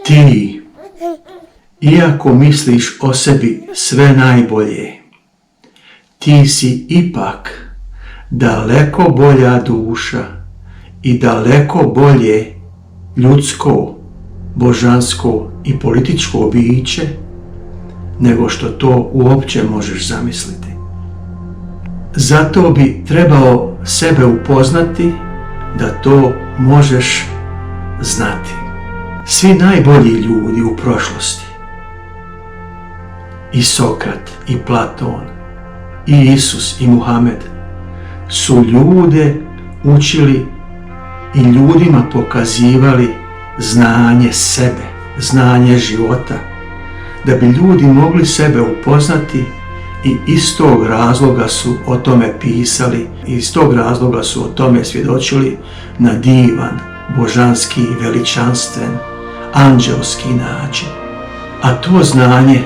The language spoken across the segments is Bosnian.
Ti, iako misliš o sebi sve najbolje, ti si ipak daleko bolja duša i daleko bolje ljudsko, božansko i političko biće nego što to uopće možeš zamisliti. Zato bi trebao sebe upoznati da to možeš znati. Svi najbolji ljudi u prošlosti, i Sokrat, i Platon, i Isus, i Muhamed, su ljude učili i ljudima pokazivali znanje sebe, znanje života, da bi ljudi mogli sebe upoznati i iz tog razloga su o tome pisali, i iz tog razloga su o tome svjedočili na divan, božanski, veličanstven, anđelski način. A to znanje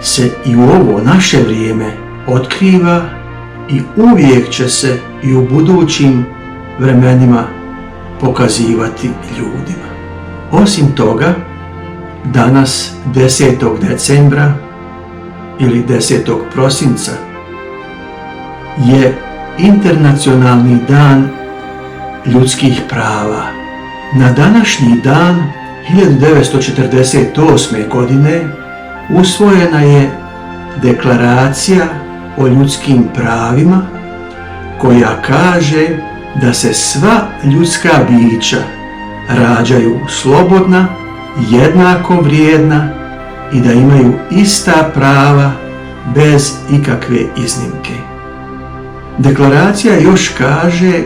se i u ovo naše vrijeme otkriva i uvijek će se i u budućim vremenima pokazivati ljudima. Osim toga, danas 10. decembra ili 10. prosinca je Internacionalni dan ljudskih prava. Na današnji dan 1948. godine usvojena je Deklaracija o ljudskim pravima koja kaže da se sva ljudska bića rađaju slobodna, jednako vrijedna i da imaju ista prava bez ikakve iznimke. Deklaracija još kaže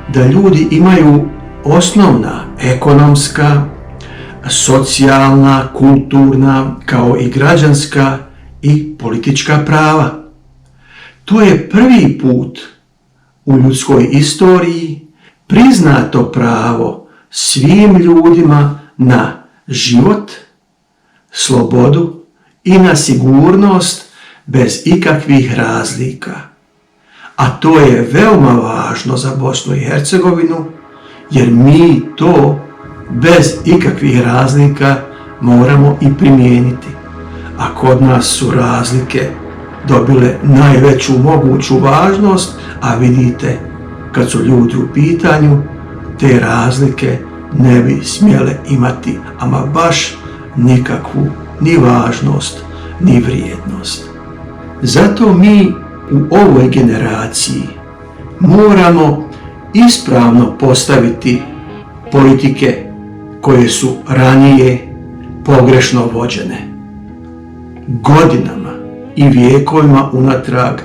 da ljudi imaju osnovna ekonomska, socijalna, kulturna, kao i građanska i politička prava. To je prvi put u ljudskoj istoriji priznato pravo svim ljudima na život, slobodu i na sigurnost bez ikakvih razlika. A to je veoma važno za Bosnu i Hercegovinu, jer mi to bez ikakvih razlika moramo i primijeniti. A kod nas su razlike dobile najveću moguću važnost, a vidite, kad su ljudi u pitanju, te razlike ne bi smjele imati ama baš nikakvu ni važnost, ni vrijednost. Zato mi u ovoj generaciji moramo ispravno postaviti politike koje su ranije pogrešno vođene. Godinama i vijekovima unatrag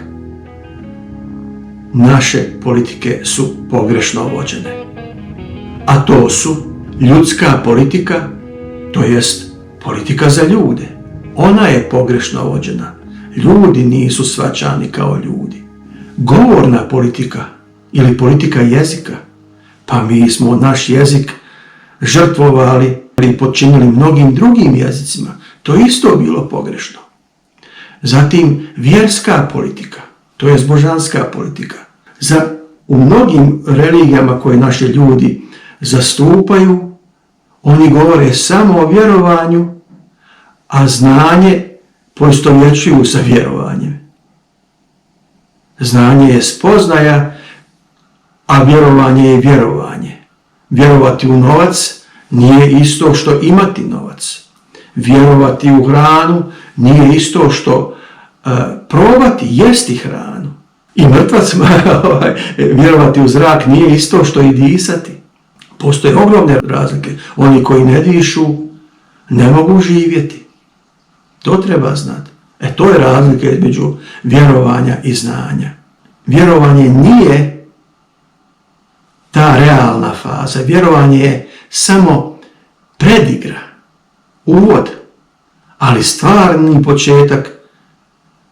naše politike su pogrešno vođene. A to su ljudska politika, to jest politika za ljude. Ona je pogrešno vođena. Ljudi nisu shvaćani kao ljudi. Govorna politika ili politika jezika, pa mi smo naš jezik žrtvovali i podčinili mnogim drugim jezicima. To je isto bilo pogrešno. Zatim vjerska politika, to jest božanska politika. U mnogim religijama koje naši ljudi zastupaju, oni govore samo o vjerovanju, a znanje poistovjećuju sa vjerovanjem. Znanje je spoznaja, a vjerovanje je vjerovanje. Vjerovati u novac nije isto što imati novac. Vjerovati u hranu nije isto što probati, jesti hranu. I mrtvacima vjerovati u zrak nije isto što i disati. Postoje ogromne razlike. Oni koji ne dišu ne mogu živjeti. To treba znati. To je razlika između vjerovanja i znanja. Vjerovanje nije ta realna faza. Vjerovanje je samo predigra, uvod, ali stvarni početak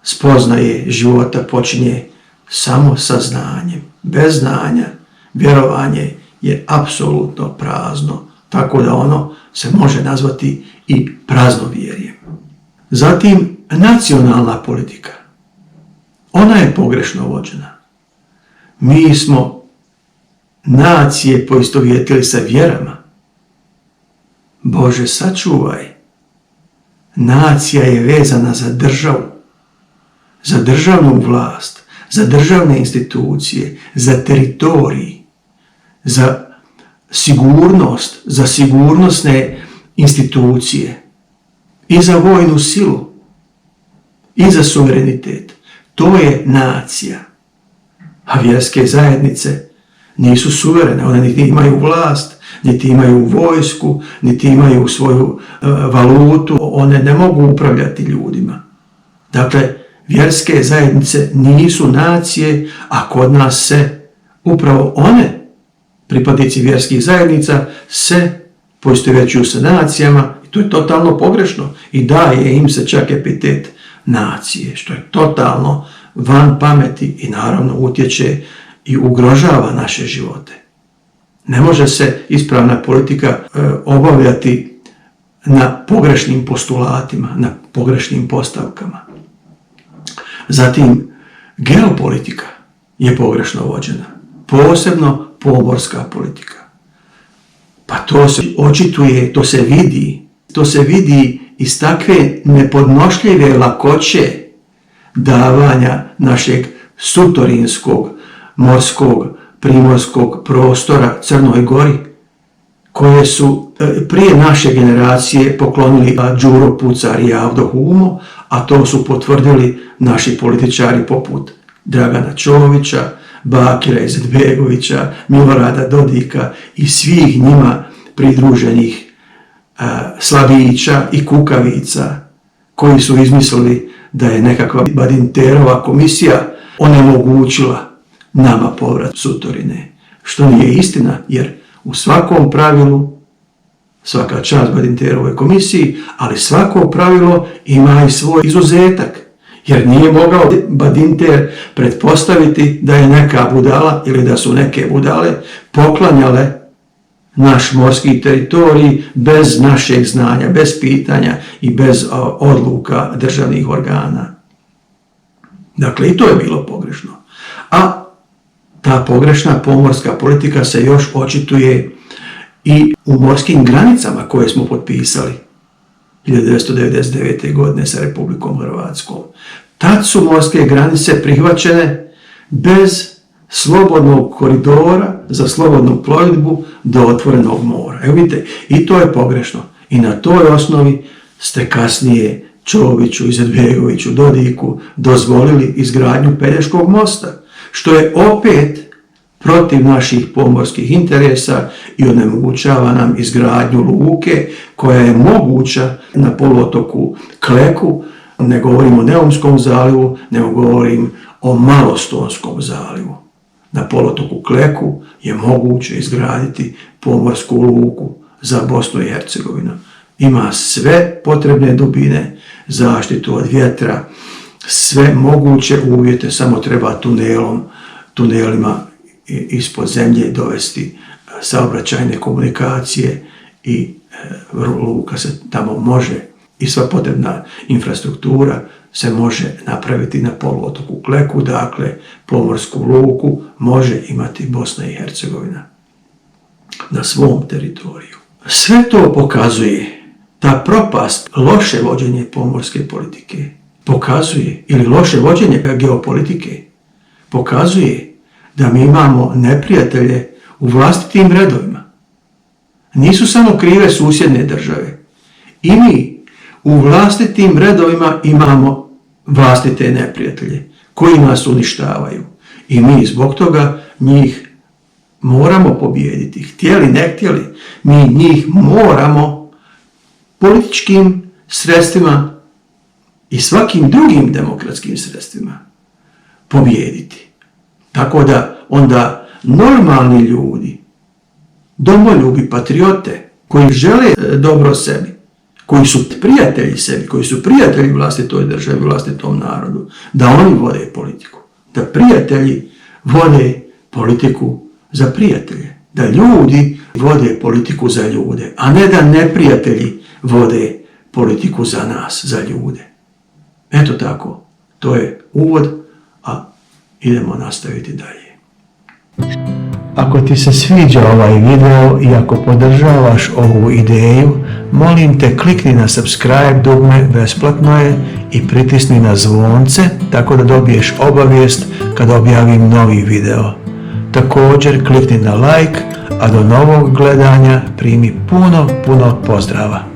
spoznaje života počinje samo sa znanjem. Bez znanja vjerovanje je apsolutno prazno, tako da ono se može nazvati i praznovjerjem. Zatim, nacionalna politika. Ona je pogrešno vođena. Mi smo nacije poistovjetili sa vjerama. Bože, sačuvaj. Nacija je vezana za državu, za državnu vlast, za državne institucije, za teritorij, za sigurnost, za sigurnosne institucije i za vojnu silu i za suverenitet. To je nacija. A vjerske zajednice nisu suverene, one niti imaju vlast, niti imaju vojsku, niti imaju svoju valutu, one ne mogu upravljati ljudima. Dakle, vjerske zajednice nisu nacije, a kod nas se upravo one, pripadnici vjerskih zajednica, se poistovjećuju sa nacijama i to je totalno pogrešno i daje im se čak epitet nacije, što je totalno van pameti i naravno utječe i ugrožava naše živote. Ne može se ispravna politika obavljati na pogrešnim postulatima, na pogrešnim postavkama. Zatim, geopolitika je pogrešno vođena, posebno pomorska politika. Pa to se očituje, to se vidi iz takve nepodnošljive lakoće davanja našeg sutorinskog, morskog, primorskog prostora Crnoj Gori, koje su prije naše generacije poklonili Đuro Pucar i Avdo Humo, a to su potvrdili naši političari poput Dragana Čovića, Bakira Izetbegovića, Milorada Dodika i svih njima pridruženih slabića i kukavica koji su izmislili da je nekakva Badinterova komisija onemogućila nama povrat sutorine. Što nije istina, jer u svakom pravilu, svaka čast Badinterovoj komisiji, ali svako pravilo ima i svoj izuzetak. Jer nije mogao Badinter pretpostaviti da je neka budala ili da su neke budale poklanjale naš morski teritorij bez našeg znanja, bez pitanja i bez odluka državnih organa. Dakle, i to je bilo pogrešno. A ta pogrešna pomorska politika se još očituje i u morskim granicama koje smo potpisali 1999. godine sa Republikom Hrvatskom. Tad su morske granice prihvaćene bez slobodnog koridora za slobodnu plovidbu do otvorenog mora. Evo vidite, i to je pogrešno. I na toj osnovi ste kasnije Čoviću, Izetbegoviću, Dodiku dozvolili izgradnju Pelješkog mosta, što je opet protiv naših pomorskih interesa i onemogućava nam izgradnju luke koja je moguća na poluotoku Kleku. Ne govorim o Neumskom zalivu, nego govorim o Malostonskom zalivu. Na poluotoku Kleku je moguće izgraditi pomorsku luku za Bosnu i Hercegovinu. Ima sve potrebne dubine, zaštitu od vjetra, sve moguće uvjete, samo treba tunelima ispod zemlje dovesti saobraćajne komunikacije i luka se tamo može i sva potrebna infrastruktura se može napraviti na poluotoku Kleku, dakle pomorsku luku može imati Bosna i Hercegovina na svom teritoriju. Sve to pokazuje ta propast, loše vođenje pomorske politike, pokazuje, ili loše vođenje geopolitike, pokazuje da mi imamo neprijatelje u vlastitim redovima. Nisu samo krive susjedne države. I mi u vlastitim redovima imamo vlastite neprijatelje koji nas uništavaju. I mi zbog toga njih moramo pobijediti. Htjeli, ne htjeli, mi njih moramo političkim sredstvima i svakim drugim demokratskim sredstvima pobijediti. Tako da onda normalni ljudi, domoljubi, patriote, koji žele dobro sebi, koji su prijatelji sebi, koji su prijatelji vlastitoj državi, vlastitom narodu, da oni vode politiku. Da prijatelji vode politiku za prijatelje. Da ljudi vode politiku za ljude, a ne da neprijatelji vode politiku za nas, za ljude. Eto tako, to je uvod, a idemo nastaviti dalje. Ako ti se sviđa ovaj video i ako podržavaš ovu ideju, molim te klikni na subscribe dugme, besplatno je, i pritisni na zvonce tako da dobiješ obavijest kad objavim novi video. Također klikni na like, a do novog gledanja primi puno pozdrava.